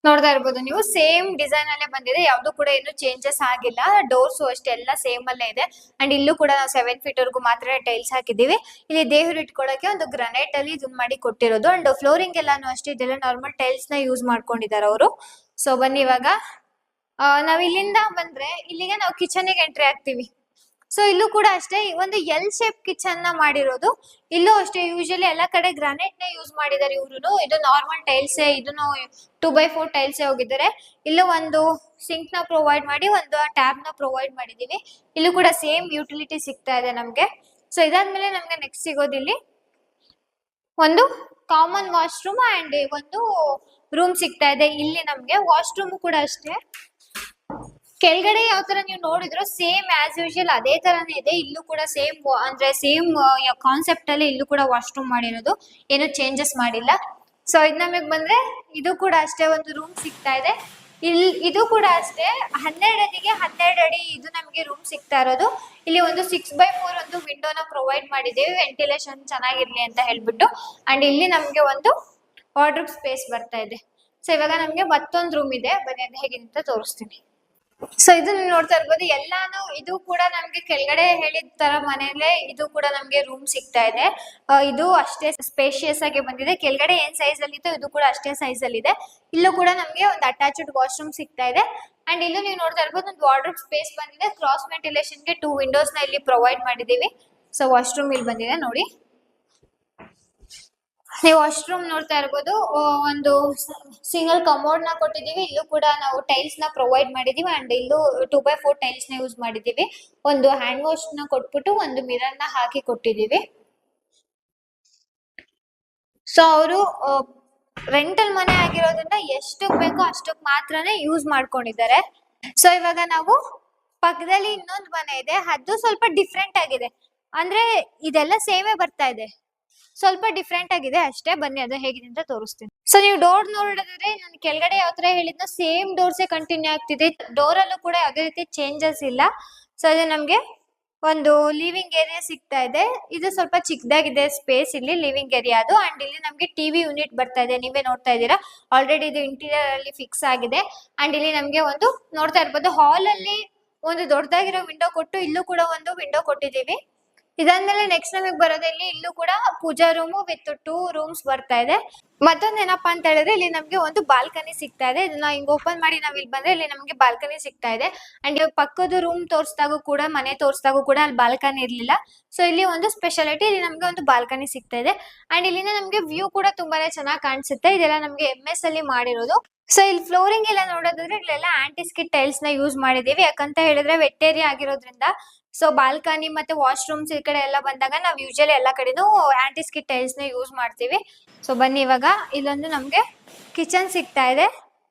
ನೋಡ್ತಾ ಇರ್ಬೋದು ನೀವು, ಸೇಮ್ ಡಿಸೈನ್ ಅಲ್ಲೇ ಬಂದಿದೆ. ಯಾವ್ದು ಕೂಡ ಏನು ಚೇಂಜಸ್ ಆಗಿಲ್ಲ. ಡೋರ್ಸ್ ಅಷ್ಟೇ ಎಲ್ಲ ಸೇಮ್ ಅಲ್ಲೇ ಇದೆ. ಅಂಡ್ ಇಲ್ಲೂ ಕೂಡ ನಾವು 7 ಫೀಟ್ ವರೆಗೂ ಮಾತ್ರ ಟೈಲ್ಸ್ ಹಾಕಿದೀವಿ. ಇಲ್ಲಿ ದೇವ್ರು ಇಟ್ಕೊಳ್ಳೋಕೆ ಒಂದು ಗ್ರಾನೈಟ್ ಅಲ್ಲಿ ಇದನ್ನ ಮಾಡಿ ಕೊಟ್ಟಿರೋದು. ಅಂಡ್ ಫ್ಲೋರಿಂಗ್ ಎಲ್ಲಾನು ಅಷ್ಟೇ ಇದೆಲ್ಲ ನಾರ್ಮಲ್ ಟೈಲ್ಸ್ ನ ಯೂಸ್ ಮಾಡ್ಕೊಂಡಿದ್ದಾರೆ ಅವರು. ಸೊ ಬನ್ನಿ ಇವಾಗ ನಾವ್ ಇಲ್ಲಿಂದ ಬಂದ್ರೆ ಇಲ್ಲಿಗೆ ನಾವು ಕಿಚನ್ ಗೆ ಎಂಟ್ರಿ ಆಗ್ತೀವಿ. ಸೊ ಇಲ್ಲೂ ಕೂಡ ಅಷ್ಟೇ ಒಂದು ಎಲ್ ಶೇಪ್ ಕಿಚನ್ ನ ಮಾಡಿರೋದು. ಇಲ್ಲೂ ಅಷ್ಟೇ ಯೂಶಲಿ ಎಲ್ಲಾ ಕಡೆ ಗ್ರಾನೈಟ್ ನ ಯೂಸ್ ಮಾಡಿದ್ದಾರೆ ಇವ್ರು. ಇದು ನಾರ್ಮಲ್ ಟೈಲ್ಸ್, ಇದನ್ನು 2x4 ಟೈಲ್ಸ್ ಹೋಗಿದ್ದಾರೆ. ಇಲ್ಲೂ ಒಂದು ಸಿಂಕ್ ನ ಪ್ರೊವೈಡ್ ಮಾಡಿ ಒಂದು ಟ್ಯಾಬ್ ನ ಪ್ರೊವೈಡ್ ಮಾಡಿದೀವಿ. ಇಲ್ಲೂ ಕೂಡ ಸೇಮ್ ಯುಟಿಲಿಟಿ ಸಿಗ್ತಾ ಇದೆ ನಮ್ಗೆ. ಸೊ ಇದಾದ್ಮೇಲೆ ನಮ್ಗೆ ನೆಕ್ಸ್ಟ್ ಸಿಗೋದಿಲ್ಲಿ ಒಂದು ಕಾಮನ್ ವಾಶ್ರೂಮ್ ಅಂಡ್ ಒಂದು ರೂಮ್ ಸಿಗ್ತಾ ಇದೆ. ಇಲ್ಲಿ ನಮ್ಗೆ ವಾಶ್ರೂಮ್ ಕೂಡ ಅಷ್ಟೇ ಕೆಳಗಡೆ ಯಾವ ತರ ನೀವು ನೋಡಿದ್ರು ಸೇಮ್ ಆಸ್ ಯೂಶುವಲ್ ಅದೇ ತರಾನೇ ಇದೆ. ಇಲ್ಲೂ ಕೂಡ ಸೇಮ್ ಅಂದ್ರೆ ಸೇಮ್ ಕಾನ್ಸೆಪ್ಟ್ ಅಲ್ಲಿ ಇಲ್ಲೂ ಕೂಡ ವಾಶ್ರೂಮ್ ಮಾಡಿರೋದು, ಏನು ಚೇಂಜಸ್ ಮಾಡಿಲ್ಲ. ಸೊ ಇದ್ ನಮಗ್ ಬಂದ್ರೆ ಇದು ಕೂಡ ಅಷ್ಟೇ ಒಂದು ರೂಮ್ ಸಿಗ್ತಾ ಇದೆ. ಇದು ಕೂಡ ಅಷ್ಟೇ 12 ಅಡಿಗೆ 12 ಅಡಿ ಇದು ನಮಗೆ ರೂಮ್ ಸಿಗ್ತಾ ಇರೋದು. ಇಲ್ಲಿ ಒಂದು 6x4 ಒಂದು ವಿಂಡೋನ ಪ್ರೊವೈಡ್ ಮಾಡಿದ್ದೀವಿ, ವೆಂಟಿಲೇಷನ್ ಚೆನ್ನಾಗಿರ್ಲಿ ಅಂತ ಹೇಳ್ಬಿಟ್ಟು. ಅಂಡ್ ಇಲ್ಲಿ ನಮ್ಗೆ ಒಂದು ವಾರ್ಡ್ರೋಬ್ ಸ್ಪೇಸ್ ಬರ್ತಾ ಇದೆ. ಸೊ ಇವಾಗ ನಮ್ಗೆ ಮತ್ತೊಂದು ರೂಮ್ ಇದೆ, ಬನ್ನಿ ಅದು ಹೇಗಿದೆ ಅಂತ ತೋರಿಸ್ತೀನಿ. ಸೊ ಇದು ನೀವು ನೋಡ್ತಾ ಇರ್ಬೋದು ಎಲ್ಲಾನು. ಇದು ಕೂಡ ನಮ್ಗೆ ಕೆಳಗಡೆ ಹೇಳಿದ ತರ ಮನೇಲೆ ಇದು ಕೂಡ ನಮ್ಗೆ ರೂಮ್ ಸಿಗ್ತಾ ಇದೆ. ಇದು ಅಷ್ಟೇ ಸ್ಪೇಷಿಯಸ್ ಆಗಿ ಬಂದಿದೆ. ಕೆಳಗಡೆ ಏನ್ ಸೈಜ್ ಅಲ್ಲಿ ಇತ್ತು ಇದು ಕೂಡ ಅಷ್ಟೇ ಸೈಜ್ ಅಲ್ಲಿ ಇದೆ. ಇಲ್ಲೂ ಕೂಡ ನಮ್ಗೆ ಒಂದು ಅಟ್ಯಾಚ್ಡ್ ವಾಶ್ರೂಮ್ ಸಿಗ್ತಾ ಇದೆ. ಅಂಡ್ ಇಲ್ಲೂ ನೀವು ನೋಡ್ತಾ ಇರ್ಬೋದು ಒಂದು ವಾರ್ಡ್ರೋಬ್ ಸ್ಪೇಸ್ ಬಂದಿದೆ. ಕ್ರಾಸ್ ವೆಂಟಿಲೇಷನ್ ಗೆ 2 ವಿಂಡೋಸ್ ನ ಇಲ್ಲಿ ಪ್ರೊವೈಡ್ ಮಾಡಿದೀವಿ. ಸೊ ವಾಶ್ರೂಮ್ ಇಲ್ಲಿ ಬಂದಿದೆ ನೋಡಿ. ನೀವು ವಾಶ್ರೂಮ್ ನೋಡ್ತಾ ಇರ್ಬೋದು, ಒಂದು ಸಿಂಗಲ್ ಕಮೋಡ್ ನ ಕೊಟ್ಟಿದೀವಿ. ಇಲ್ಲೂ ಕೂಡ ನಾವು ಟೈಲ್ಸ್ ನ ಪ್ರೊವೈಡ್ ಮಾಡಿದೀವಿ. ಅಂಡ್ ಇಲ್ಲೂ 2x4 ಟೈಲ್ಸ್ ನ ಯೂಸ್ ಮಾಡಿದೀವಿ. ಒಂದು ಹ್ಯಾಂಡ್ ವಾಶ್ ನ ಕೊಟ್ಬಿಟ್ಟು ಒಂದು ಮಿರರ್ ನ ಹಾಕಿ ಕೊಟ್ಟಿದೀವಿ. ಸೊ ಅವರು ರೆಂಟಲ್ ಮನೆ ಆಗಿರೋದ್ರಿಂದ ಎಷ್ಟಕ್ ಬೇಕೋ ಅಷ್ಟಕ್ ಮಾತ್ರನೇ ಯೂಸ್ ಮಾಡ್ಕೊಂಡಿದ್ದಾರೆ. ಸೊ ಇವಾಗ ನಾವು ಪಕ್ಕದಲ್ಲಿ ಇನ್ನೊಂದು ಮನೆ ಇದೆ, ಅದು ಸ್ವಲ್ಪ ಡಿಫ್ರೆಂಟ್ ಆಗಿದೆ. ಅಂದ್ರೆ ಇದೆಲ್ಲ ಸೇಮೇ ಬರ್ತಾ ಇದೆ, ಸ್ವಲ್ಪ ಡಿಫ್ರೆಂಟ್ ಆಗಿದೆ ಅಷ್ಟೇ. ಬನ್ನಿ ಅದು ಹೇಗಿದೆ ಅಂತ ತೋರಿಸ್ತೀನಿ. ಸೊ ನೀವು ಡೋರ್ ನೋಡಿದ್ರೆ ನಾನು ಕೆಳಗಡೆ ಯಾವ ತರ ಹೇಳಿದ್ನೋ ಸೇಮ್ ಡೋರ್ಸೇ ಕಂಟಿನ್ಯೂ ಆಗ್ತಿದೆ. ಡೋರ್ ಅಲ್ಲೂ ಕೂಡ ಯಾವುದೇ ರೀತಿ ಚೇಂಜಸ್ ಇಲ್ಲ. ಸೊ ಅದು ನಮ್ಗೆ ಒಂದು ಲಿವಿಂಗ್ ಏರಿಯಾ ಸಿಗ್ತಾ ಇದೆ. ಇದು ಸ್ವಲ್ಪ ಚಿಕ್ಕದಾಗಿದೆ ಸ್ಪೇಸ್ ಇಲ್ಲಿ ಲಿವಿಂಗ್ ಏರಿಯಾ ಅದು. ಅಂಡ್ ಇಲ್ಲಿ ನಮ್ಗೆ ಟಿವಿ ಯೂನಿಟ್ ಬರ್ತಾ ಇದೆ, ನೀವೇ ನೋಡ್ತಾ ಇದ್ದೀರಾ. ಆಲ್ರೆಡಿ ಇದು ಇಂಟೀರಿಯರ್ ಅಲ್ಲಿ ಫಿಕ್ಸ್ ಆಗಿದೆ. ಅಂಡ್ ಇಲ್ಲಿ ನಮ್ಗೆ ಒಂದು ನೋಡ್ತಾ ಇರ್ಬೋದು ಹಾಲ್ ಅಲ್ಲಿ ಒಂದು ದೊಡ್ಡದಾಗಿರೋ ವಿಂಡೋ ಕೊಟ್ಟು ಇಲ್ಲೂ ಕೂಡ ಒಂದು ವಿಂಡೋ ಕೊಟ್ಟಿದೀವಿ. ಇದಾದ್ಮೇಲೆ ನೆಕ್ಸ್ಟ್ ನಮಗೆ ಬರೋದು ಇಲ್ಲೂ ಕೂಡ ಪೂಜಾ ರೂಮ್ ವಿತ್ 2 ರೂಮ್ಸ್ ಬರ್ತಾ ಇದೆ. ಮತ್ತೊಂದ್ ಏನಪ್ಪಾ ಅಂತ ಹೇಳಿದ್ರೆ ಇಲ್ಲಿ ನಮ್ಗೆ ಒಂದು ಬಾಲ್ಕನಿ ಸಿಗ್ತಾ ಇದೆ. ಇದನ್ನ ಹಿಂಗ್ ಓಪನ್ ಮಾಡಿ ನಾವ್ ಇಲ್ಲಿ ಬಂದ್ರೆ ಇಲ್ಲಿ ನಮ್ಗೆ ಬಾಲ್ಕನಿ ಸಿಗ್ತಾ ಇದೆ. ಅಂಡ್ ಪಕ್ಕದ ರೂಮ್ ತೋರಿಸಿದಾಗೂ ಕೂಡ ಮನೆ ತೋರಿಸಿದಾಗೂ ಕೂಡ ಅಲ್ಲಿ ಬಾಲ್ಕನಿ ಇರ್ಲಿಲ್ಲ. ಸೊ ಇಲ್ಲಿ ಒಂದು ಸ್ಪೆಷಾಲಿಟಿ, ಇಲ್ಲಿ ನಮ್ಗೆ ಒಂದು ಬಾಲ್ಕನಿ ಸಿಗ್ತಾ ಇದೆ. ಅಂಡ್ ಇಲ್ಲಿಂದ ನಮ್ಗೆ ವ್ಯೂ ಕೂಡ ತುಂಬಾನೇ ಚೆನ್ನಾಗಿ ಕಾಣಿಸುತ್ತೆ. ಇದೆಲ್ಲ ನಮ್ಗೆ MS ಅಲ್ಲಿ ಮಾಡಿರೋದು. ಸೊ ಇಲ್ಲಿ ಫ್ಲೋರಿಂಗ್ ಎಲ್ಲ ನೋಡೋದಾದ್ರೆ ಇಲ್ಲೆಲ್ಲ ಆಂಟಿಸ್ಕಿಟ್ ಟೈಲ್ಸ್ ನ ಯೂಸ್ ಮಾಡಿದೀವಿ. ಯಾಕಂತ ಹೇಳಿದ್ರೆ ವೆಟ್ ಏರಿಯಾ ಆಗಿರೋದ್ರಿಂದ. ಸೊ ಬಾಲ್ಕನಿ ಮತ್ತೆ ವಾಶ್ರೂಮ್ಸ್ ಈ ಕಡೆ ಎಲ್ಲ ಬಂದಾಗ ನಾವು ಯೂಶಲಿ ಎಲ್ಲ ಕಡೆನೂ ಆಂಟಿಸ್ಕಿಟ್ ಟೈಲ್ಸ್ ನ ಯೂಸ್ ಮಾಡ್ತೀವಿ. ಸೊ ಬನ್ನಿ ಇವಾಗ ಇಲ್ಲೊಂದು ನಮ್ಗೆ ಕಿಚನ್ ಸಿಗ್ತಾ ಇದೆ.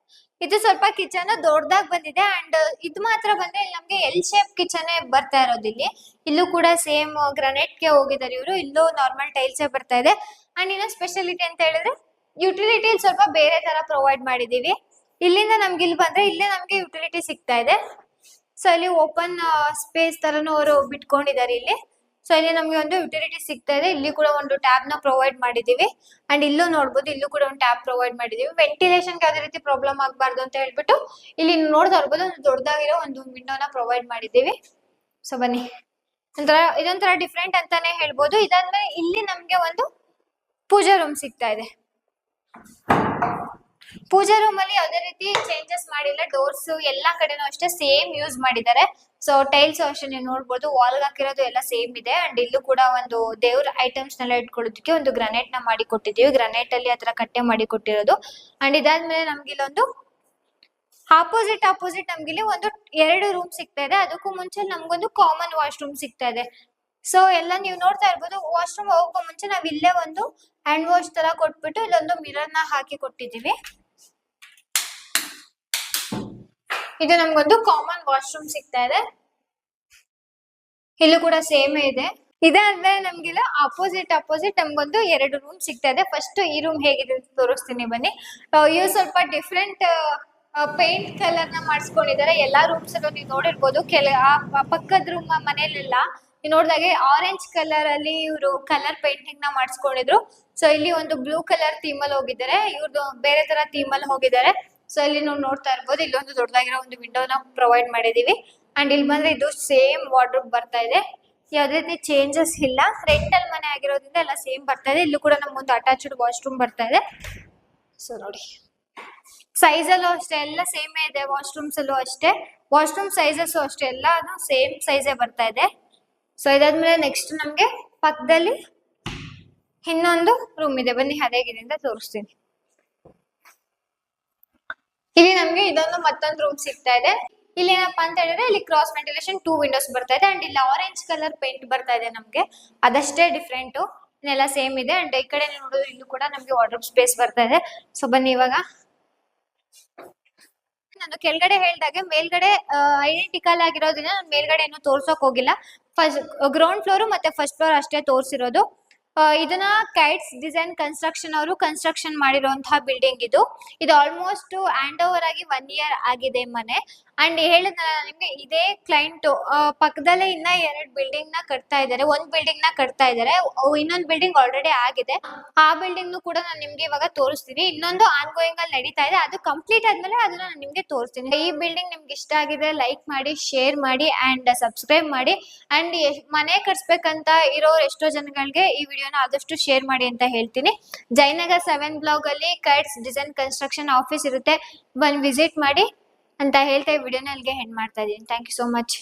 ಇದು ಸ್ವಲ್ಪ ಕಿಚನ್ ದೊಡ್ಡದಾಗಿ ಬಂದಿದೆ. ಅಂಡ್ ಇದು ಮಾತ್ರ ಬಂದ್ರೆ ಇಲ್ಲಿ ನಮ್ಗೆ ಎಲ್ ಶೇಪ್ ಕಿಚನ್ ಬರ್ತಾ ಇರೋದು. ಇಲ್ಲೂ ಕೂಡ ಸೇಮ್ ಗ್ರಾನೈಟ್ ಗೆ ಹೋಗಿದ್ದಾರೆ ಇವರು. ಇಲ್ಲೂ ನಾರ್ಮಲ್ ಟೈಲ್ಸ್ ಬರ್ತಾ ಇದೆ. ಅಂಡ್ ಇನ್ನೊಂದು ಸ್ಪೆಷಾಲಿಟಿ ಅಂತ ಹೇಳಿದ್ರೆ ಯುಟಿಲಿಟಿ ಸ್ವಲ್ಪ ಬೇರೆ ತರ ಪ್ರೊವೈಡ್ ಮಾಡಿದೀವಿ. ಇಲ್ಲಿಂದ ನಮ್ಗೆ ಇಲ್ಲಿ ಬಂದ್ರೆ ಇಲ್ಲೇ ನಮ್ಗೆ ಯುಟಿಲಿಟಿ ಸಿಗ್ತಾ ಇದೆ. ಸೊ ಇಲ್ಲಿ ಓಪನ್ ಸ್ಪೇಸ್ ತರನು ಅವರು ಬಿಟ್ಕೊಂಡಿದ್ದಾರೆ ಇಲ್ಲಿ. ಸೊ ಇಲ್ಲಿ ನಮ್ಗೆ ಒಂದು ಯುಟಿಲಿಟಿ ಸಿಗ್ತಾ ಇದೆ. ಇಲ್ಲಿ ಕೂಡ ಒಂದು ಟ್ಯಾಬ್ ನ ಪ್ರೊವೈಡ್ ಮಾಡಿದೀವಿ. ಅಂಡ್ ಇಲ್ಲೂ ನೋಡ್ಬೋದು ಇಲ್ಲೂ ಕೂಡ ಒಂದು ಟ್ಯಾಬ್ ಪ್ರೊವೈಡ್ ಮಾಡಿದೀವಿ. ವೆಂಟಿಲೇಷನ್ ಯಾವುದೇ ರೀತಿ ಪ್ರಾಬ್ಲಮ್ ಆಗಬಾರ್ದು ಅಂತ ಹೇಳ್ಬಿಟ್ಟು ಇಲ್ಲಿ ನೋಡ್ತಾ ಇರ್ಬೋದು ಒಂದು ದೊಡ್ಡದಾಗಿರೋ ಒಂದು ವಿಂಡೋನ ಪ್ರೊವೈಡ್ ಮಾಡಿದೀವಿ. ಸೊ ಬನ್ನಿ ಇದೊಂಥರ ಡಿಫ್ರೆಂಟ್ ಅಂತಾನೆ ಹೇಳ್ಬೋದು. ಇದಾದ್ಮೇಲೆ ಇಲ್ಲಿ ನಮ್ಗೆ ಒಂದು ಪೂಜಾ ರೂಮ್ ಸಿಗ್ತಾ ಇದೆ. ಪೂಜಾ ರೂಮ್ ಅಲ್ಲಿ ಯಾವುದೇ ರೀತಿ ಚೇಂಜಸ್ ಮಾಡಿಲ್ಲ. ಡೋರ್ಸ್ ಎಲ್ಲಾ ಕಡೆನೂ ಅಷ್ಟೇ ಸೇಮ್ ಯೂಸ್ ಮಾಡಿದ್ದಾರೆ. ಸೊ ಟೈಲ್ಸ್ ಅಷ್ಟೇ ನೀವು ನೋಡ್ಬೋದು, ವಾಲ್ ಹಾಕಿರೋದು ಎಲ್ಲ ಸೇಮ್ ಇದೆ. ಅಂಡ್ ಇಲ್ಲೂ ಕೂಡ ಒಂದು ದೇವ್ರ ಐಟಮ್ಸ್ ನೆಲ್ಲ ಇಟ್ಕೊಳ್ಳೋದಕ್ಕೆ ಒಂದು ಗ್ರಾನೈಟ್ ನ ಮಾಡಿ ಕೊಟ್ಟಿದ್ದೀವಿ. ಗ್ರಾನೈಟ್ ಅಲ್ಲಿ ಆತರ ಕಟ್ಟೆ ಮಾಡಿ ಕೊಟ್ಟಿರೋದು. ಅಂಡ್ ಇದಾದ್ಮೇಲೆ ನಮ್ಗೆ ಇಲ್ಲೊಂದು ಆಪೋಸಿಟ್ ನಮ್ಗೆ ಇಲ್ಲಿ ಒಂದು 2 ರೂಮ್ ಸಿಗ್ತಾ ಇದೆ. ಅದಕ್ಕೂ ಮುಂಚೆ ನಮ್ಗೊಂದು ಕಾಮನ್ ವಾಶ್ರೂಮ್ ಸಿಗ್ತಾ ಇದೆ. ಸೊ ಎಲ್ಲ ನೀವು ನೋಡ್ತಾ ಇರ್ಬೋದು, ವಾಶ್ರೂಮ್ ಹೋಗೋ ಮುಂಚೆ ನಾವ್ ಇಲ್ಲೇ ಒಂದು ಹ್ಯಾಂಡ್ ವಾಶ್ ತರ ಕೊಟ್ಬಿಟ್ಟು ಇಲ್ಲೊಂದು ಮಿರರ್ ನ ಹಾಕಿ ಕೊಟ್ಟಿದೀವಿ. ಇದು ನಮ್ಗೊಂದು ಕಾಮನ್ ವಾಶ್ರೂಮ್ ಸಿಗ್ತಾ ಇದೆ. ಇಲ್ಲೂ ಕೂಡ ಸೇಮ್ ಇದೆ. ಇದಾದ್ಮೇಲೆ ನಮ್ಗಿಲ್ಲ ಅಪೋಸಿಟ್ ನಮ್ಗೊಂದು 2 ರೂಮ್ ಸಿಗ್ತಾ ಇದೆ. ಫಸ್ಟ್ ಈ ರೂಮ್ ಹೇಗಿದೆ ಅಂತ ತೋರಿಸ್ತೀನಿ ಬನ್ನಿ. ಇವು ಸ್ವಲ್ಪ ಡಿಫ್ರೆಂಟ್ ಪೇಂಟ್ ಕಲರ್ ನ ಮಾಡಿಸ್ಕೊಂಡಿದ್ದಾರೆ. ಎಲ್ಲಾ ರೂಮ್ಸ್ ಅಲ್ಲೂ ನೀವು ನೋಡಿರ್ಬೋದು. ಪಕ್ಕದ ರೂಮ್ ಮನೇಲೆಲ್ಲ ನೋಡಿದಾಗೆ ಆರೆಂಜ್ ಕಲರ್ ಅಲ್ಲಿ ಇವರು ಕಲರ್ ಪೇಂಟಿಂಗ್ ನ ಮಾಡಿಸ್ಕೊಂಡಿದ್ರು. ಸೊ ಇಲ್ಲಿ ಒಂದು ಬ್ಲೂ ಕಲರ್ ಥೀಮ್ ಅಲ್ಲಿ ಹೋಗಿದ್ದಾರೆ, ಇವ್ರದ್ದು ಬೇರೆ ತರ ಥೀಮ್ ಅಲ್ಲಿ ಹೋಗಿದ್ದಾರೆ. ಸೊ ಇಲ್ಲಿ ನೀವು ನೋಡ್ತಾ ಇರ್ಬೋದು ಇಲ್ಲೊಂದು ದೊಡ್ಡದಾಗಿರೋ ಒಂದು ವಿಂಡೋನ ಪ್ರೊವೈಡ್ ಮಾಡಿದೀವಿ. ಅಂಡ್ ಇಲ್ಲಿ ಬಂದ್ರೆ ಇದು ಸೇಮ್ ವಾರ್ಡ್ರೋಬ್ ಬರ್ತಾ ಇದೆ. ಯಾವುದೇ ರೀತಿ ಚೇಂಜಸ್ ಇಲ್ಲ. ರೆಂಟಲ್ ಮನೆ ಆಗಿರೋದ್ರಿಂದ ಎಲ್ಲ ಸೇಮ್ ಬರ್ತಾ ಇದೆ. ಇಲ್ಲೂ ಕೂಡ ನಮ್ಗೊಂದು ಅಟ್ಯಾಚ್ಡ್ ವಾಶ್ರೂಮ್ ಬರ್ತಾ ಇದೆ. ಸೊ ನೋಡಿ ಸೈಜ್ ಅಲ್ಲೂ ಅಷ್ಟೇ ಎಲ್ಲ ಸೇಮ್ ಇದೆ. ವಾಶ್ರೂಮ್ಸ್ ಅಲ್ಲೂ ಅಷ್ಟೇ, ವಾಶ್ರೂಮ್ ಸೈಜಸ್ ಅಷ್ಟೇ ಎಲ್ಲ ಸೇಮ್ ಸೈಜೇ ಬರ್ತಾ ಇದೆ. ಸೊ ಇದಾದ್ಮೇಲೆ ನೆಕ್ಸ್ಟ್ ನಮ್ಗೆ ಪಕ್ಕದಲ್ಲಿ ಇನ್ನೊಂದು ರೂಮ್ ಇದೆ. ಬನ್ನಿ ಅದೇಗಿದೆ ಅಂತ ತೋರಿಸ್ತೀನಿ. ಇಲ್ಲಿ ನಮ್ಗೆ ಇದೊಂದು ಮತ್ತೊಂದು ರೂಮ್ ಸಿಗ್ತಾ ಇದೆ. ಇಲ್ಲಿ ಏನಪ್ಪಾ ಅಂತ ಹೇಳಿದ್ರೆ ಇಲ್ಲಿ ಕ್ರಾಸ್ ವೆಂಟಿಲೇಷನ್ 2 ವಿಂಡೋಸ್ ಬರ್ತಾ ಇದೆ. ಅಂಡ್ ಇಲ್ಲಿ ಆರೆಂಜ್ ಕಲರ್ ಪೇಂಟ್ ಬರ್ತಾ ಇದೆ ನಮ್ಗೆ, ಅದಷ್ಟೇ ಡಿಫ್ರೆಂಟ್. ಇನ್ನೆಲ್ಲ ಸೇಮ್ ಇದೆ. ಅಂಡ್ ಈ ಕಡೆ ನೋಡೋದು ಇಲ್ಲೂ ಕೂಡ ನಮ್ಗೆ ವಾರ್ಡ್ರೋಬ್ ಸ್ಪೇಸ್ ಬರ್ತಾ ಇದೆ. ಸೊ ಬನ್ನಿ ಇವಾಗ ನಾನು ಕೆಳಗಡೆ ಹೇಳ್ದಾಗೆ ಮೇಲ್ಗಡೆ ಐಡೆಂಟಿಕಲ್ ಆಗಿರೋದ್ರಿಂದ ನಾನು ಮೇಲ್ಗಡೆ ಏನು ತೋರ್ಸೋಕ್ ಹೋಗಿಲ್ಲ. ಫಸ್ಟ್ ಗ್ರೌಂಡ್ ಫ್ಲೋರ್ ಮತ್ತೆ ಫಸ್ಟ್ ಫ್ಲೋರ್ ಅಷ್ಟೇ ತೋರಿಸಿರೋದು. ಇದನ್ನ ಕೈಟ್ಸ್ ಡಿಸೈನ್ ಕನ್ಸ್ಟ್ರಕ್ಷನ್ ಅವರು ಕನ್ಸ್ಟ್ರಕ್ಷನ್ ಮಾಡಿರುವಂತಹ ಬಿಲ್ಡಿಂಗ್ ಇದು. ಇದು ಆಲ್ಮೋಸ್ಟ್ ಹ್ಯಾಂಡ್ ಓವರ್ ಆಗಿ 1 year ಆಗಿದೆ ಮನೆ. ಅಂಡ್ ಹೇಳಿದ್ನಲ್ಲ ನಿಮ್ಗೆ ಇದೇ ಕ್ಲೈಂಟ್ ಪಕ್ಕದಲ್ಲೇ ಇನ್ನ 2 ಬಿಲ್ಡಿಂಗ್ ನ ಕಟ್ತಾ ಇದ್ದಾರೆ. ಒಂದ್ ಬಿಲ್ಡಿಂಗ್ ನ ಕಟ್ತಾ ಇದ್ದಾರೆ, ಇನ್ನೊಂದ್ ಬಿಲ್ಡಿಂಗ್ ಆಲ್ರೆಡಿ ಆಗಿದೆ. ಆ ಬಿಲ್ಡಿಂಗ್ ಕೂಡ ನಾನು ನಿಮ್ಗೆ ಇವಾಗ ತೋರಿಸ್ತೀನಿ. ಇನ್ನೊಂದು ಆನ್ ಗೋಯಿಂಗ್ ಅಲ್ಲಿ ನಡೀತಾ ಇದೆ, ಅದು ಕಂಪ್ಲೀಟ್ ಆದ್ಮೇಲೆ ಅದನ್ನ ನಾನು ನಿಮ್ಗೆ ತೋರಿಸ್ತೀನಿ. ಈ ಬಿಲ್ಡಿಂಗ್ ನಿಮ್ಗೆ ಇಷ್ಟ ಆಗಿದೆ ಲೈಕ್ ಮಾಡಿ, ಶೇರ್ ಮಾಡಿ ಅಂಡ್ ಸಬ್ಸ್ಕ್ರೈಬ್ ಮಾಡಿ. ಅಂಡ್ ಮನೆ ಕಟ್ಸ್ಬೇಕಂತ ಇರೋರು ಎಷ್ಟೋ ಜನಗಳಿಗೆ ಈ ವಿಡಿಯೋನ ಆದಷ್ಟು ಶೇರ್ ಮಾಡಿ ಅಂತ ಹೇಳ್ತೀನಿ. ಜಯನಗರ್ 7 ಬ್ಲಾಕ್ ಅಲ್ಲಿ ಕೈಟ್ಸ್ ಡಿಸೈನ್ ಕನ್ಸ್ಟ್ರಕ್ಷನ್ ಆಫೀಸ್ ಇರುತ್ತೆ, ಬಂದು ವಿಸಿಟ್ ಮಾಡಿ ಅಂತ ಹೇಳ್ತಾ ಈ ವಿಡಿಯೋನ ಅಲ್ಲಿಗೆ ಎಂಡ್ ಮಾಡ್ತಾ ಇದೀನಿ. Thank you so much.